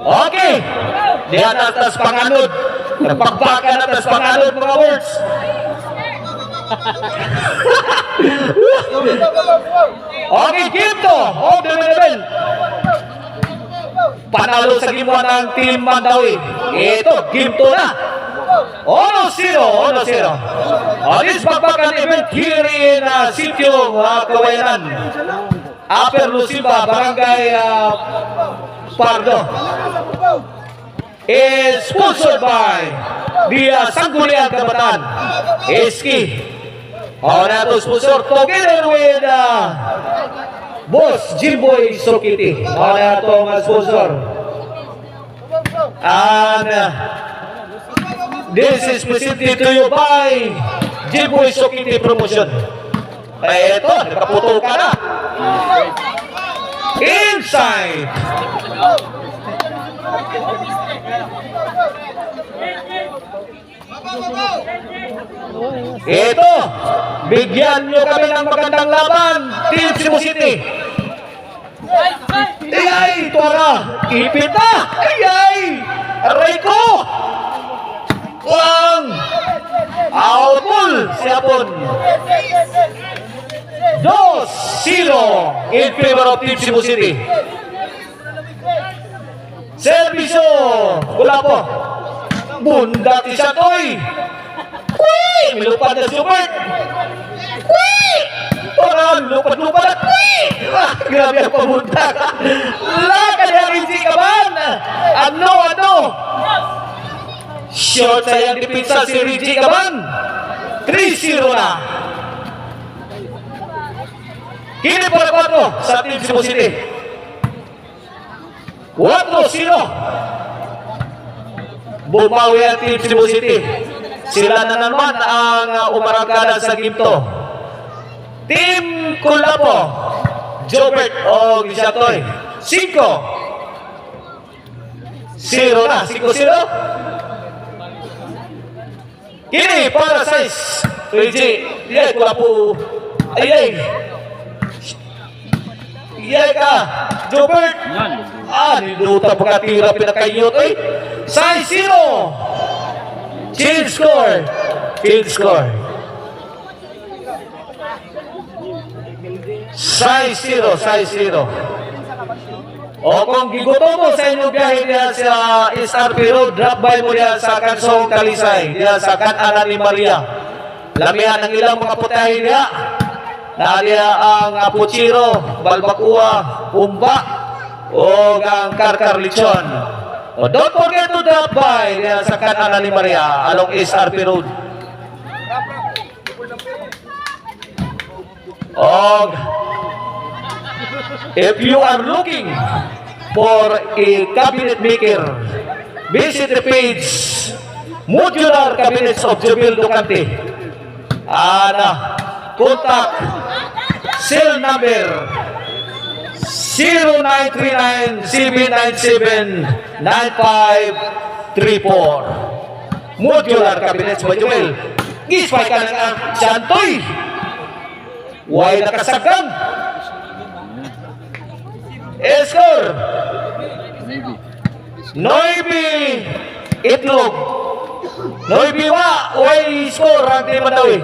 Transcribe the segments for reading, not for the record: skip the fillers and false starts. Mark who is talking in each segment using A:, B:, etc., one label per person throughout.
A: Okay. Diyan atas panganod. Nagpagbakan atas panganod mga words. Okay, game to. Oh, level. Panalo sa game 1 ng Team Mandawi. Ito, game 2 na. 1-0. This pagbakan event here in Sitio Kawayanan. Upper Luciba, Barangay Pardo. Is sponsored by the Sangguniang Kabataan. Eski. Na to sponsor together with Boss Jimboy Sokiti. Na to sponsor. And this is presented to you by Jimboy Sokiti Promotion. Ito, nakaputol ka na. Inside. Ito, bigyan nyo kami ng magandang laban, Team Cebu City. Ayay, tuwara, ipit na. Ayay, aray ko. Wang, outball, siyapon. 2-0 in favor of Team Cebu City. Servisyo, wala po. Bunda ti siya toy. Uy! Milupad na super! Uy! Parang lupad-lupad na! Uy! Grabe ang pabunda ka! Laka niya rinsi ka man! Ano? Short sayang dipinsa si Rinsi ka man! 3-0 na! Kini para 4 sa Team Cebu City. 4-0. Bumawi ang Team Cebu City. Sila na naman ang umarangkada sa game to. Team Kulapo, Jobert o Gisatoy. 5-0 na. 5-0. Kini para 6. Luigi, yay, Kulapo. Ayay. Yay ka, Jobert. Niluta pagkatira pinakayot. 6-0. Field score. 6-0. O kung gigutom mo sa inyong biyahe diyan sa SRP Road, drop by mo diyan sa Kansong Talisay, diyan sa Kanan ni Maria. Lamihan ang ilang mga putahe diyan. Nadiya ang puchiro, balbakua, umba, o ang karkar lechon. Don't forget to drop by sa Kanan ni Maria along SRP Road. If you are looking for a cabinet maker, visit the page Modular Cabinets of Jubil Ducante. Contact cell number 0939-797-9534. Modular Cabinets by Joel. Gispay ka ng Santoy. Huwag nakasagang. Score. Noibi Itlog. Noibi wa. Huwag score ang Team Mandawi.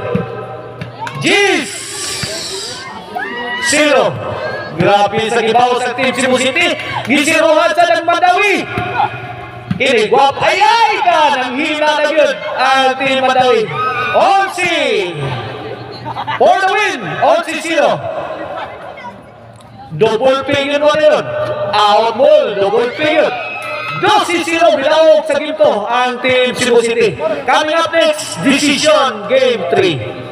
A: Gis 0. Grabe sa gibaw sa Team Cebu City. Gisiruhan sa ng Mandawi. Kini guwap. Ayay ka. Nang hina na yun ang Team Mandawi. 11. For the win. 11-0. Double pay yun mo na yun. Out ball. Double pay yun. 12-0. Bilawag sa game to ang Team Cebu City. Coming up next, decision game 3.